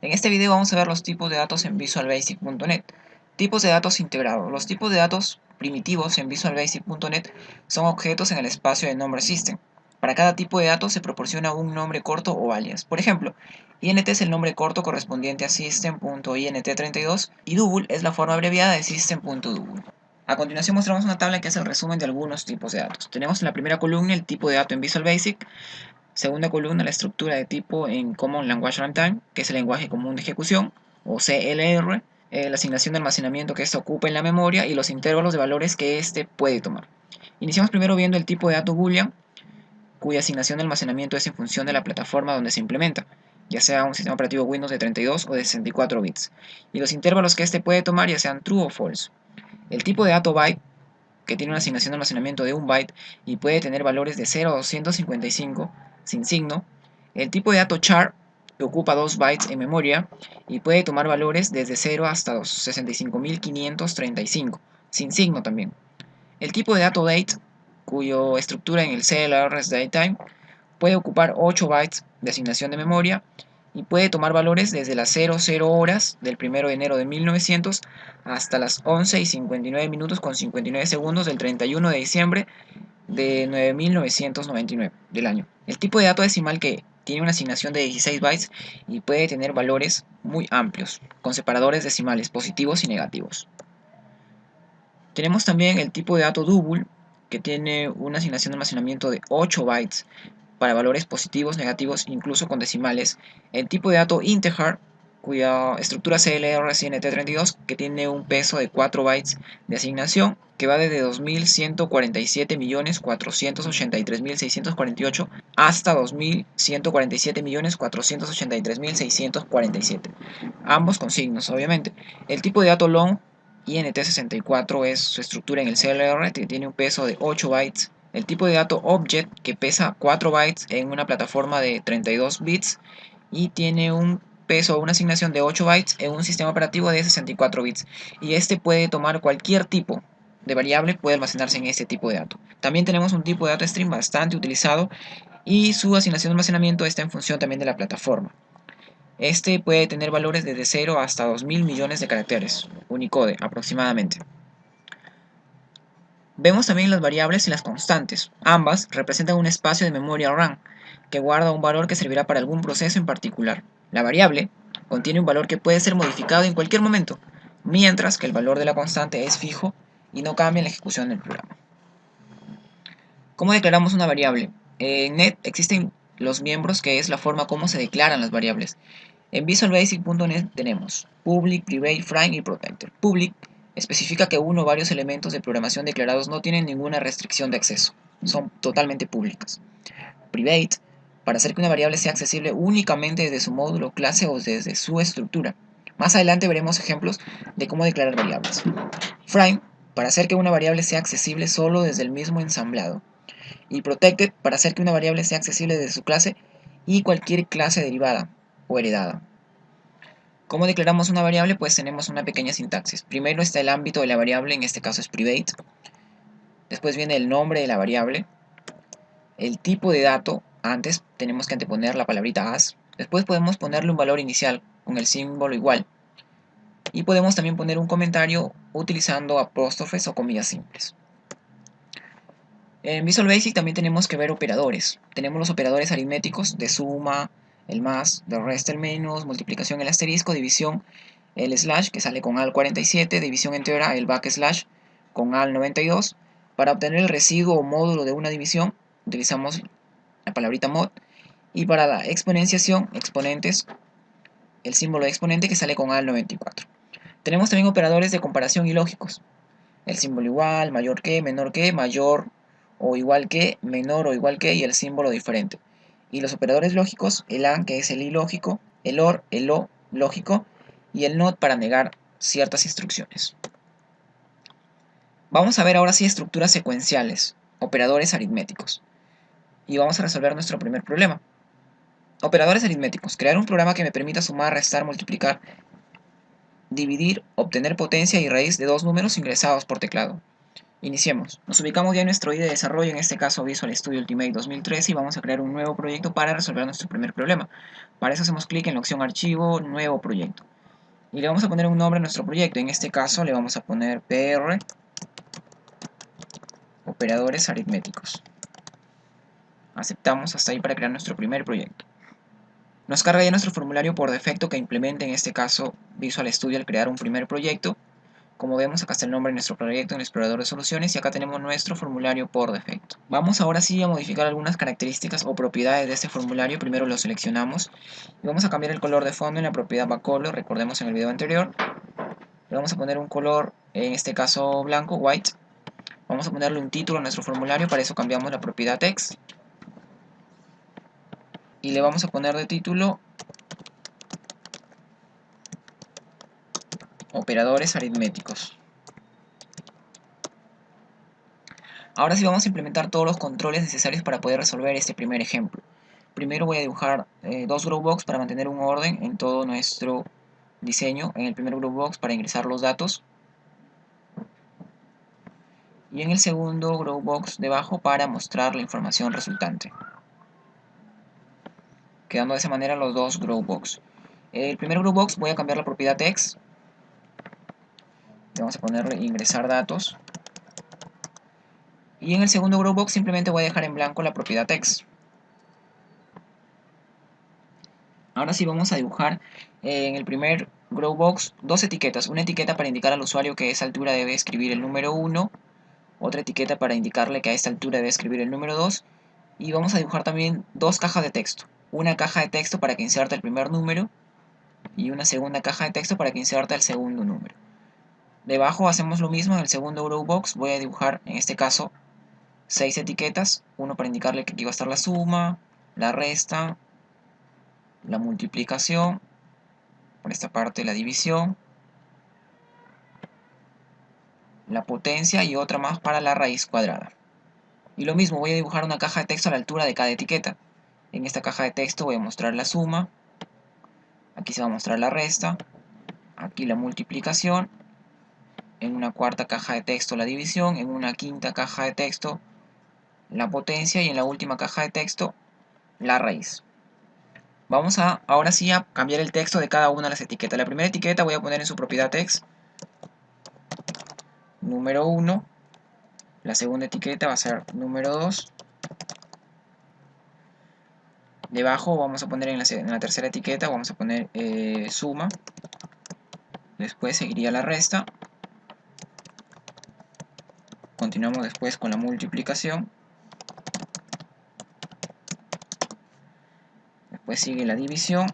En este video vamos a ver los tipos de datos en visualbasic.net. Tipos de datos integrados. Los tipos de datos primitivos en visualbasic.net son objetos en el espacio de nombre system. Para cada tipo de datos se proporciona un nombre corto o alias. Por ejemplo, int es el nombre corto correspondiente a system.int32 y double es la forma abreviada de system.double. A continuación mostramos una tabla que es el resumen de algunos tipos de datos. Tenemos en la primera columna el tipo de dato en Visual Basic. Segunda columna, la estructura de tipo en Common Language Runtime, que es el lenguaje común de ejecución, o CLR, la asignación de almacenamiento que éste ocupa en la memoria y los intervalos de valores que éste puede tomar. Iniciamos primero viendo el tipo de dato boolean, cuya asignación de almacenamiento es en función de la plataforma donde se implementa, ya sea un sistema operativo Windows de 32 o de 64 bits, y los intervalos que éste puede tomar ya sean true o false. El tipo de dato byte, que tiene una asignación de almacenamiento de 1 byte y puede tener valores de 0 a 255 sin signo. El tipo de dato char, que ocupa 2 bytes en memoria y puede tomar valores desde 0 hasta 65.535 sin signo también. El tipo de dato date, cuya estructura en el CLR es datetime, puede ocupar 8 bytes de asignación de memoria y puede tomar valores desde las 00 horas del 1 de enero de 1900 hasta las 11 y 59 minutos con 59 segundos del 31 de diciembre de 9999 del año. El tipo de dato decimal que tiene una asignación de 16 bytes y puede tener valores muy amplios, con separadores decimales positivos y negativos. Tenemos también el tipo de dato double, que tiene una asignación de almacenamiento de 8 bytes para valores positivos, negativos, incluso con decimales. El tipo de dato integer, cuya estructura CLR es int32, que tiene un peso de 4 bytes de asignación, que va desde 2147.483.648 hasta 2147.483.647, ambos con signos, obviamente. El tipo de dato long, int64, es su estructura en el CLR, que tiene un peso de 8 bytes. El tipo de dato object, que pesa 4 bytes en una plataforma de 32 bits y tiene un peso o una asignación de 8 bytes en un sistema operativo de 64 bits. Y este puede tomar cualquier tipo de variable, puede almacenarse en este tipo de dato. También tenemos un tipo de dato string bastante utilizado y su asignación de almacenamiento está en función también de la plataforma. Este puede tener valores desde 0 hasta 2000 millones de caracteres, Unicode aproximadamente. Vemos también las variables y las constantes. Ambas representan un espacio de memoria RAM que guarda un valor que servirá para algún proceso en particular. La variable contiene un valor que puede ser modificado en cualquier momento, mientras que el valor de la constante es fijo y no cambia en la ejecución del programa. ¿Cómo declaramos una variable? En .NET existen los miembros, que es la forma como se declaran las variables. En visualbasic.net tenemos public, private, frame y protected. Public especifica que uno o varios elementos de programación declarados no tienen ninguna restricción de acceso, son totalmente públicas. Private, para hacer que una variable sea accesible únicamente desde su módulo, clase o desde su estructura. Más adelante veremos ejemplos de cómo declarar variables. Frame, para hacer que una variable sea accesible solo desde el mismo ensamblado. Y protected, para hacer que una variable sea accesible desde su clase y cualquier clase derivada o heredada. ¿Cómo declaramos una variable? Pues tenemos una pequeña sintaxis. Primero está el ámbito de la variable, en este caso es private. Después viene el nombre de la variable. El tipo de dato, antes tenemos que anteponer la palabrita as. Después podemos ponerle un valor inicial con el símbolo igual. Y podemos también poner un comentario utilizando apóstrofes o comillas simples. En Visual Basic también tenemos que ver operadores. Tenemos los operadores aritméticos de suma, el más, del resta, el menos, multiplicación, el asterisco, división, el slash, que sale con al 47, división entera, el backslash con al 92. Para obtener el residuo o módulo de una división, utilizamos la palabrita mod. Y para la exponenciación, exponentes, el símbolo de exponente, que sale con al 94. Tenemos también operadores de comparación y lógicos. El símbolo igual, mayor que, menor que, mayor o igual que, menor o igual que y el símbolo diferente. Y los operadores lógicos, el AND, que es el ilógico, el OR, el O lógico y el NOT para negar ciertas instrucciones. Vamos a ver ahora sí estructuras secuenciales, operadores aritméticos. Y vamos a resolver nuestro primer problema. Operadores aritméticos. Crear un programa que me permita sumar, restar, multiplicar, dividir, obtener potencia y raíz de dos números ingresados por teclado. Iniciemos. Nos ubicamos ya en nuestro IDE de desarrollo, en este caso Visual Studio Ultimate 2013, y vamos a crear un nuevo proyecto para resolver nuestro primer problema. Para eso hacemos clic en la opción Archivo, Nuevo Proyecto. Y le vamos a poner un nombre a nuestro proyecto. En este caso le vamos a poner PR, Operadores Aritméticos. Aceptamos hasta ahí para crear nuestro primer proyecto. Nos carga ya nuestro formulario por defecto que implementa en este caso Visual Studio al crear un primer proyecto. Como vemos, acá está el nombre de nuestro proyecto en el explorador de soluciones y acá tenemos nuestro formulario por defecto. Vamos ahora sí a modificar algunas características o propiedades de este formulario. Primero lo seleccionamos y vamos a cambiar el color de fondo en la propiedad backcolor, recordemos en el video anterior. Le vamos a poner un color, en este caso blanco, white. Vamos a ponerle un título a nuestro formulario, para eso cambiamos la propiedad text. Y le vamos a poner de título Operadores aritméticos. Ahora sí vamos a implementar todos los controles necesarios para poder resolver este primer ejemplo. Primero voy a dibujar dos growbox para mantener un orden en todo nuestro diseño. En el primer growbox para ingresar los datos. Y en el segundo growbox debajo para mostrar la información resultante. Quedando de esa manera los dos growbox. El primer growbox voy a cambiar la propiedad text. Vamos a ponerle ingresar datos. Y en el segundo growbox simplemente voy a dejar en blanco la propiedad text. Ahora sí vamos a dibujar en el primer growbox dos etiquetas. Una etiqueta para indicar al usuario que a esa altura debe escribir el número 1. Otra etiqueta para indicarle que a esta altura debe escribir el número 2. Y vamos a dibujar también dos cajas de texto. Una caja de texto para que inserte el primer número. Y una segunda caja de texto para que inserte el segundo número. Debajo hacemos lo mismo en el segundo growbox. Voy a dibujar en este caso 6 etiquetas. Uno para indicarle que aquí va a estar la suma, la resta, la multiplicación, por esta parte la división, la potencia y otra más para la raíz cuadrada. Y lo mismo, voy a dibujar una caja de texto a la altura de cada etiqueta. En esta caja de texto voy a mostrar la suma, aquí se va a mostrar la resta, aquí la multiplicación, en una cuarta caja de texto la división, en una quinta caja de texto la potencia y en la última caja de texto la raíz. Vamos a ahora sí a cambiar el texto de cada una de las etiquetas. La primera etiqueta voy a poner en su propiedad text número 1. La segunda etiqueta va a ser número 2. Debajo vamos a poner en la tercera etiqueta, vamos a poner suma. Después seguiría la resta. Continuamos después con la multiplicación. Después sigue la división.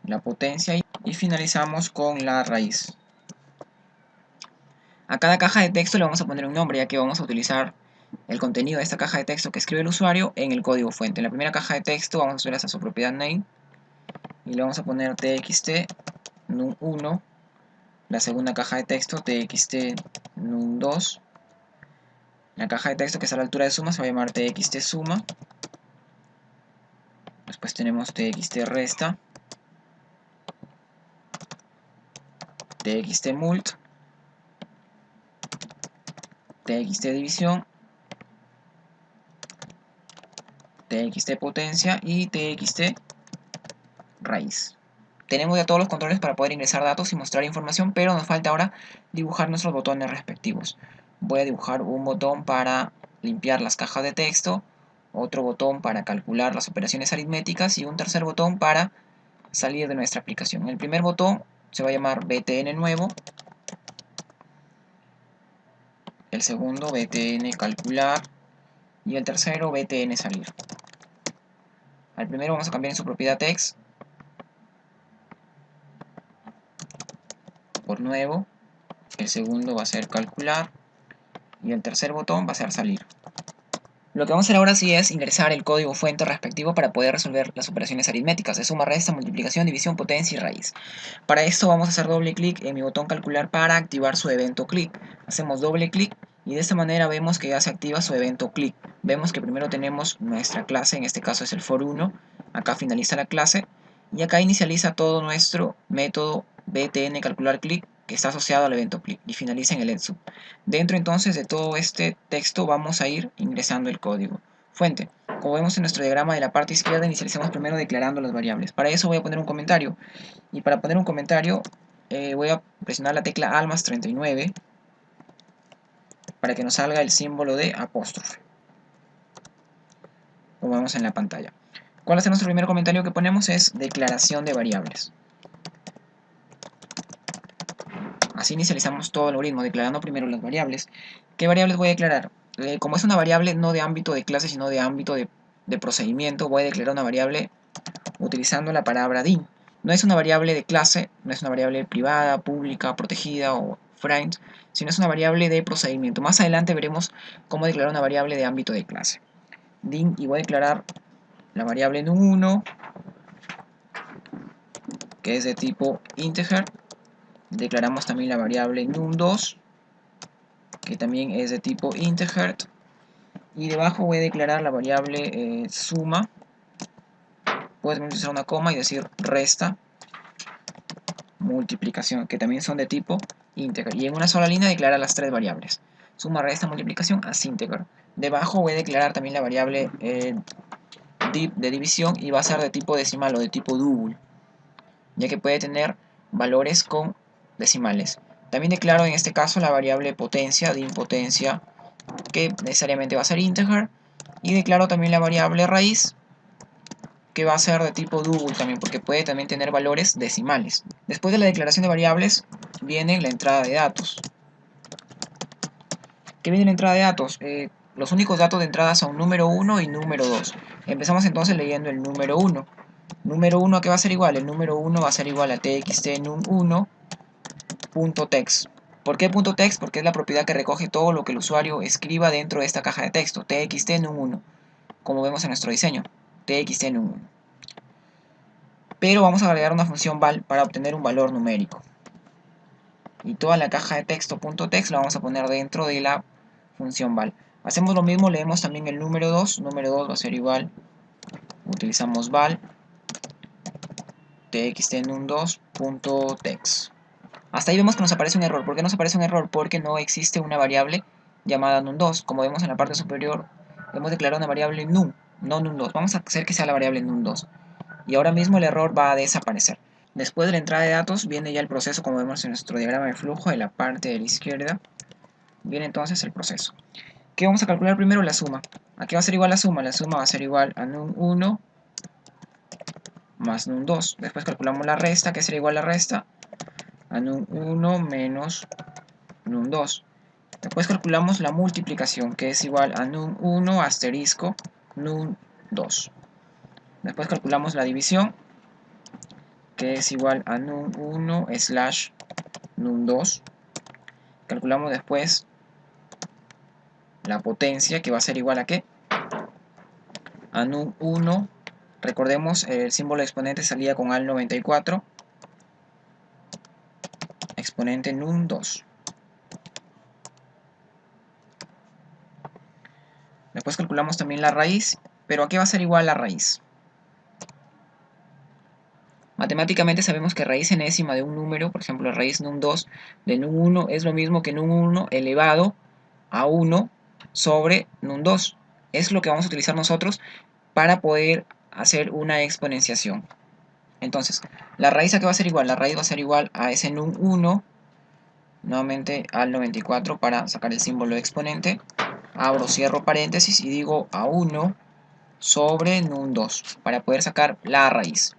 La potencia y finalizamos con la raíz. A cada caja de texto le vamos a poner un nombre, ya que vamos a utilizar el contenido de esta caja de texto que escribe el usuario en el código fuente. En la primera caja de texto vamos a subir hasta su propiedad name y le vamos a poner txt num1. La segunda caja de texto txt num2. La caja de texto que está a la altura de suma se va a llamar txt suma. Después tenemos txt resta, txt mult, txt división, txt potencia y txt raíz. Tenemos ya todos los controles para poder ingresar datos y mostrar información, pero nos falta ahora dibujar nuestros botones respectivos. Voy a dibujar un botón para limpiar las cajas de texto, otro botón para calcular las operaciones aritméticas y un tercer botón para salir de nuestra aplicación. El primer botón se va a llamar btn nuevo, el segundo btn calcular y el tercero btn salir. Al primero vamos a cambiar en su propiedad text por nuevo, el segundo va a ser calcular y el tercer botón va a ser salir. Lo que vamos a hacer ahora sí es ingresar el código fuente respectivo para poder resolver las operaciones aritméticas de suma, resta, multiplicación, división, potencia y raíz. Para esto vamos a hacer doble clic en mi botón calcular para activar su evento clic. Hacemos doble clic y de esta manera vemos que ya se activa su evento clic. Vemos que primero tenemos nuestra clase, en este caso es el for1, acá finaliza la clase y acá inicializa todo nuestro método btn calcular click, que está asociado al evento click, y finaliza en el endsub. Dentro entonces de todo este texto vamos a ir ingresando el código. Fuente. Como vemos en nuestro diagrama de la parte izquierda, inicializamos primero declarando las variables. Para eso voy a poner un comentario. Y para poner un comentario voy a presionar la tecla Alt más 39 para que nos salga el símbolo de apóstrofe, como vemos en la pantalla. ¿Cuál es nuestro primer comentario que ponemos? Es declaración de variables. Así inicializamos todo el algoritmo, declarando primero las variables. ¿Qué variables voy a declarar? Como es una variable no de ámbito de clase, sino de ámbito de procedimiento, voy a declarar una variable utilizando la palabra din. No es una variable de clase, no es una variable privada, pública, protegida o friend, sino es una variable de procedimiento. Más adelante veremos cómo declarar una variable de ámbito de clase. Din, y voy a declarar la variable num1, que es de tipo integer. Declaramos también la variable num2, que también es de tipo integer. Y debajo voy a declarar la variable suma. Puedes utilizar una coma y decir resta, multiplicación, que también son de tipo integer. Y en una sola línea declarar las tres variables. Suma, resta, multiplicación, as integer. Debajo voy a declarar también la variable div de división, y va a ser de tipo decimal o de tipo double, ya que puede tener valores con decimales. También declaro en este caso la variable potencia, din potencia, que necesariamente va a ser integer. Y declaro también la variable raíz, que va a ser de tipo double también, porque puede también tener valores decimales. Después de la declaración de variables viene la entrada de datos. ¿Qué viene la entrada de datos? Los únicos datos de entrada son número 1 y número 2. Empezamos entonces leyendo el número 1. Número 1, ¿a qué va a ser igual? El número 1 va a ser igual a txt num1.text. ¿Por qué .text? Porque es la propiedad que recoge todo lo que el usuario escriba dentro de esta caja de texto, txt num1, como vemos en nuestro diseño, txt num1. Pero vamos a agregar una función val para obtener un valor numérico. Y toda la caja de texto .text la vamos a poner dentro de la función val. Hacemos lo mismo, leemos también el número 2. Número 2 va a ser igual, utilizamos val txt num2.text. Hasta ahí vemos que nos aparece un error. ¿Por qué nos aparece un error? Porque no existe una variable llamada num2. Como vemos en la parte superior, hemos declarado una variable num, no num2. Vamos a hacer que sea la variable num2. Y ahora mismo el error va a desaparecer. Después de la entrada de datos viene ya el proceso, como vemos en nuestro diagrama de flujo, en la parte de la izquierda. Viene entonces el proceso. ¿Qué vamos a calcular primero? La suma. ¿A qué va a ser igual la suma? La suma va a ser igual a num1 más num2. Después calculamos la resta, que será igual a la resta a num1 menos num2. Después calculamos la multiplicación, que es igual a num1 asterisco num2. Después calculamos la división, que es igual a num1 slash num2. Calculamos después la potencia, que va a ser igual a ¿qué? A num1. Recordemos, el símbolo de exponente salía con al 94, exponente num2. Después calculamos también la raíz, pero ¿a qué va a ser igual la raíz? Matemáticamente sabemos que raíz enésima de un número, por ejemplo, la raíz num2 de num1 es lo mismo que num1 elevado a 1 sobre num2. Es lo que vamos a utilizar nosotros para poder hacer una exponenciación. Entonces, ¿la raíz a qué va a ser igual? La raíz va a ser igual a ese num1, nuevamente al 94 para sacar el símbolo de exponente. Abro, cierro paréntesis y digo a 1 sobre num2 para poder sacar la raíz.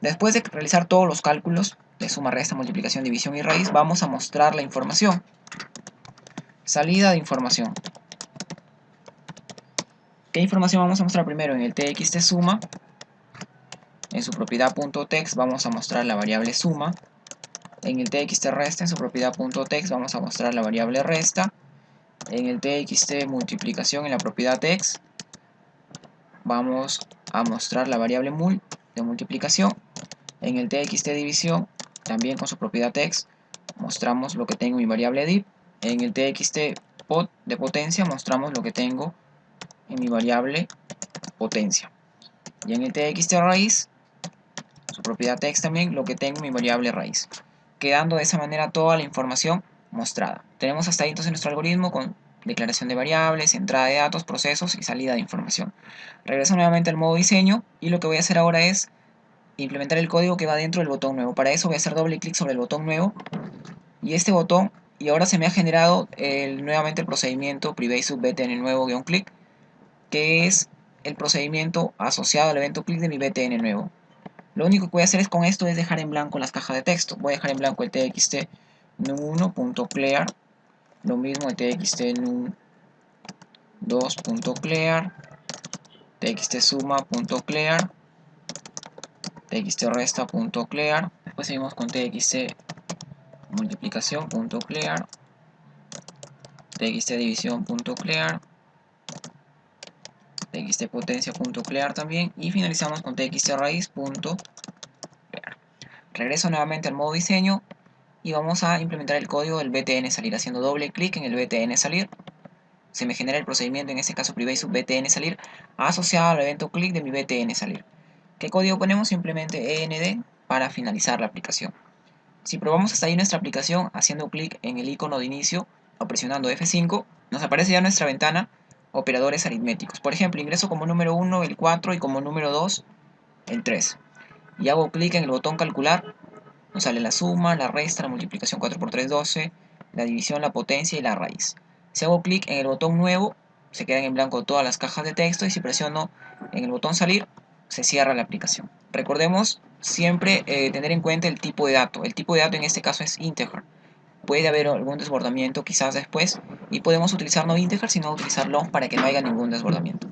Después de realizar todos los cálculos de suma, resta, multiplicación, división y raíz, vamos a mostrar la información. Salida de información. ¿Qué información vamos a mostrar primero? En el txt suma, en su propiedad .text vamos a mostrar la variable suma. En el txt resta, en su propiedad .text vamos a mostrar la variable resta. En el txt multiplicación, en la propiedad text, vamos a mostrar la variable mul de multiplicación. En el txt división, también con su propiedad text, mostramos lo que tengo en mi variable div. En el txt pot de potencia mostramos lo que tengo en mi variable potencia. Y en el txt raíz su propiedad text también, lo que tengo en mi variable raíz, quedando de esa manera toda la información mostrada. Tenemos hasta ahí entonces nuestro algoritmo con declaración de variables, entrada de datos, procesos y salida de información. Regreso nuevamente al modo diseño y lo que voy a hacer ahora es implementar el código que va dentro del botón nuevo. Para eso voy a hacer doble clic sobre el botón nuevo y este botón, y ahora se me ha generado nuevamente el procedimiento private sub btn nuevo-click, que es el procedimiento asociado al evento click de mi btn nuevo. Lo único que voy a hacer con esto es dejar en blanco las cajas de texto. Voy a dejar en blanco el txt num1.clear, lo mismo el txt num2.clear, txt suma.clear, txt resta.clear. Después seguimos con txt multiplicación.clear, txt división.clear, txt potencia.clear también, y finalizamos con txt raíz.clear. Regreso nuevamente al modo diseño y vamos a implementar el código del btn salir. Haciendo doble clic en el btn salir, se me genera el procedimiento, en este caso private sub btn salir, asociado al evento click de mi btn salir. ¿Qué código ponemos? Simplemente end para finalizar la aplicación. Si probamos hasta ahí nuestra aplicación haciendo clic en el icono de inicio o presionando F5, nos aparece ya nuestra ventana operadores aritméticos. Por ejemplo, ingreso como número 1 el 4 y como número 2 el 3. Y hago clic en el botón calcular. Nos sale la suma, la resta, la multiplicación 4 por 3, 12, la división, la potencia y la raíz. Si hago clic en el botón nuevo, se quedan en blanco todas las cajas de texto, y si presiono en el botón salir, se cierra la aplicación. Recordemos siempre tener en cuenta el tipo de dato. El tipo de dato en este caso es integer. Puede haber algún desbordamiento quizás después, y podemos utilizar no integer sino utilizar long para que no haya ningún desbordamiento.